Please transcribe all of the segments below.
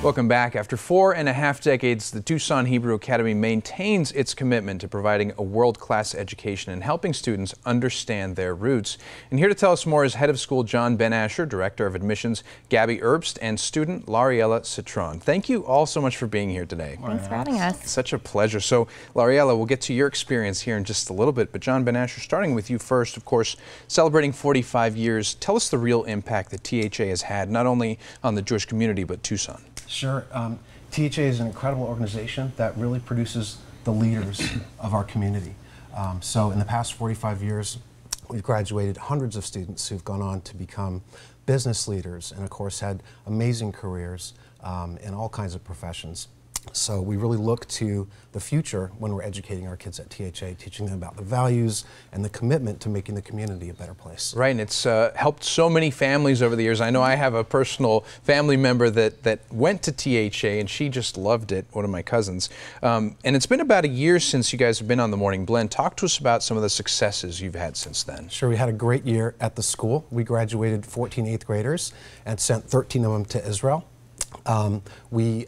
Welcome back. After 4.5 decades, the Tucson Hebrew Academy maintains its commitment to providing a world-class education and helping students understand their roots. And here to tell us more is Head of School Jon Ben Asher, Director of Admissions Gabby Erbst, and student Lariella Citron. Thank you all so much for being here today. Thanks for having us. Such a pleasure. So, Lariella, we'll get to your experience here in just a little bit, but Jon Ben Asher, starting with you first, of course, celebrating 45 years, tell us the real impact that THA has had, not only on the Jewish community, but Tucson. Sure. THA is an incredible organization that really produces the leaders of our community. So in the past 45 years, we've graduated hundreds of students who've gone on to become business leaders and, of course, had amazing careers in all kinds of professions. So we really look to the future when we're educating our kids at THA, teaching them about the values and the commitment to making the community a better place. Right, and it's helped so many families over the years. I know I have a personal family member that went to THA and she just loved it, one of my cousins. And it's been about a year since you guys have been on the Morning Blend. Talk to us about some of the successes you've had since then. Sure, we had a great year at the school. We graduated 14 8th graders and sent 13 of them to Israel. We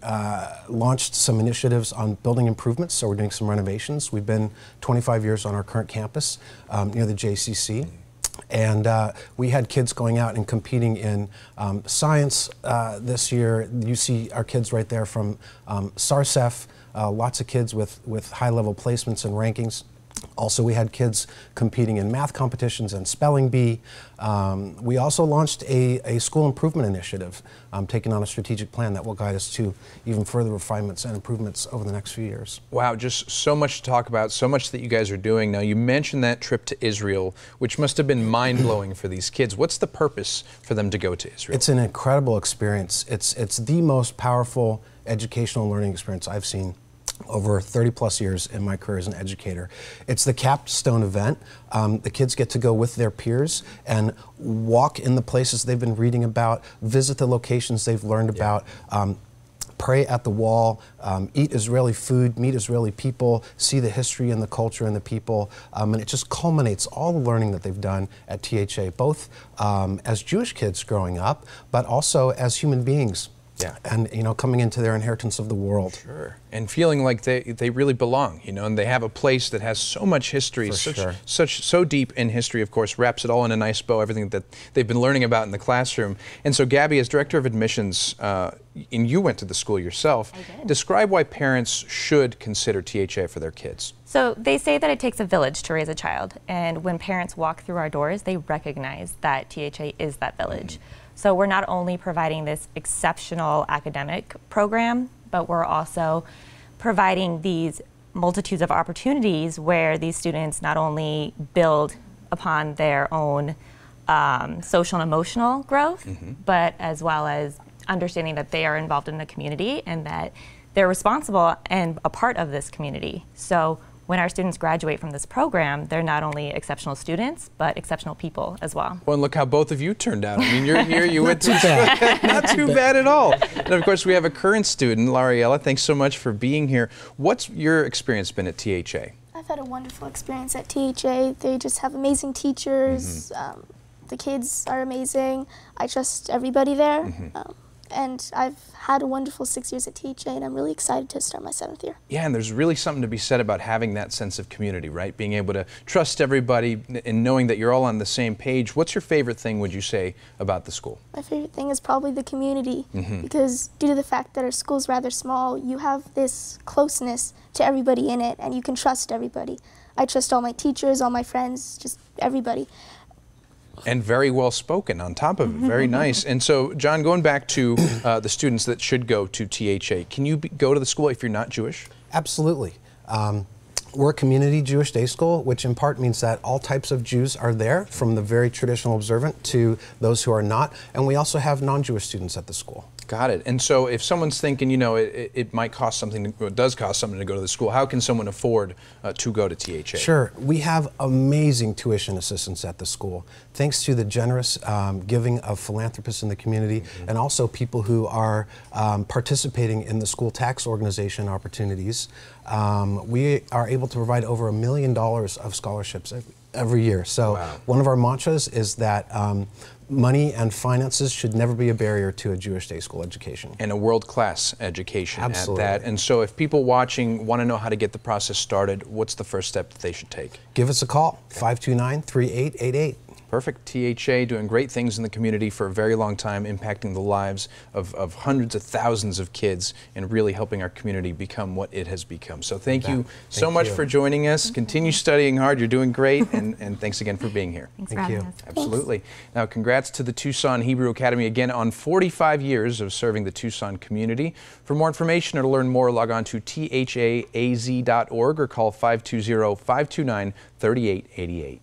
launched some initiatives on building improvements, so we're doing some renovations. We've been 25 years on our current campus near the JCC. And we had kids going out and competing in science this year. You see our kids right there from SARCEF, lots of kids with high-level placements and rankings. Also, we had kids competing in math competitions and spelling bee. We also launched a school improvement initiative, taking on a strategic plan that will guide us to even further refinements and improvements over the next few years. Wow, just so much to talk about, so much that you guys are doing. Now, you mentioned that trip to Israel, which must have been mind-blowing for these kids. What's the purpose for them to go to Israel? It's an incredible experience. It's the most powerful educational learning experience I've seen over 30+ years in my career as an educator. It's the Capstone Event. The kids get to go with their peers and walk in the places they've been reading about, visit the locations they've learned about, pray at the wall, eat Israeli food, meet Israeli people, see the history and the culture and the people, and it just culminates all the learning that they've done at THA, both as Jewish kids growing up, but also as human beings. Yeah, and coming into their inheritance of the world. Sure, and feeling like they really belong, and they have a place that has so much history, so deep in history. Of course, wraps it all in a nice bow. Everything that they've been learning about in the classroom. And so, Gabby, as Director of Admissions, and you went to the school yourself. I did. Describe why parents should consider THA for their kids. So they say that it takes a village to raise a child, and when parents walk through our doors, they recognize that THA is that village. So we're not only providing this exceptional academic program, but we're also providing these multitudes of opportunities where these students not only build upon their own social and emotional growth, but as well as understanding that they are involved in the community and that they're responsible and a part of this community. So when our students graduate from this program, they're not only exceptional students, but exceptional people as well. Well, and look how both of you turned out. I mean, you're here, you went to not too bad at all. And of course, we have a current student, Lariella. Thanks so much for being here. What's your experience been at THA? I've had a wonderful experience at THA. They just have amazing teachers. The kids are amazing. I trust everybody there. And I've had a wonderful 6 years at THA, and I'm really excited to start my 7th year. Yeah, and there's really something to be said about having that sense of community, right? Being able to trust everybody and knowing that you're all on the same page. What's your favorite thing, would you say, about the school? My favorite thing is probably the community, because due to the fact that our school's rather small, you have this closeness to everybody in it, and you can trust everybody. I trust all my teachers, all my friends, just everybody. And very well spoken on top of it, very nice. And so, Jon, going back to the students that should go to THA, can you go to the school if you're not Jewish? Absolutely. We're a community Jewish day school, which in part means that all types of Jews are there, from the very traditional observant to those who are not. And we also have non-Jewish students at the school. Got it. And so if someone's thinking, it might cost something, it does cost something to go to the school, how can someone afford to go to THA? Sure. We have amazing tuition assistance at the school, thanks to the generous giving of philanthropists in the community and also people who are participating in the school tax organization opportunities. We are able to provide over $1 million of scholarships every year. So one of our mantras is that money and finances should never be a barrier to a Jewish day school education. And a world-class education Absolutely. at that. And so if people watching want to know how to get the process started, what's the first step that they should take? Give us a call, 529-3888. Perfect. THA doing great things in the community for a very long time, impacting the lives of hundreds of thousands of kids and really helping our community become what it has become. So thank you so much for joining us. Continue studying hard. You're doing great. and thanks again for being here. Thanks for having us. Absolutely. Now, congrats to the Tucson Hebrew Academy again on 45 years of serving the Tucson community. For more information or to learn more, log on to thaaz.org or call 520-529-3888.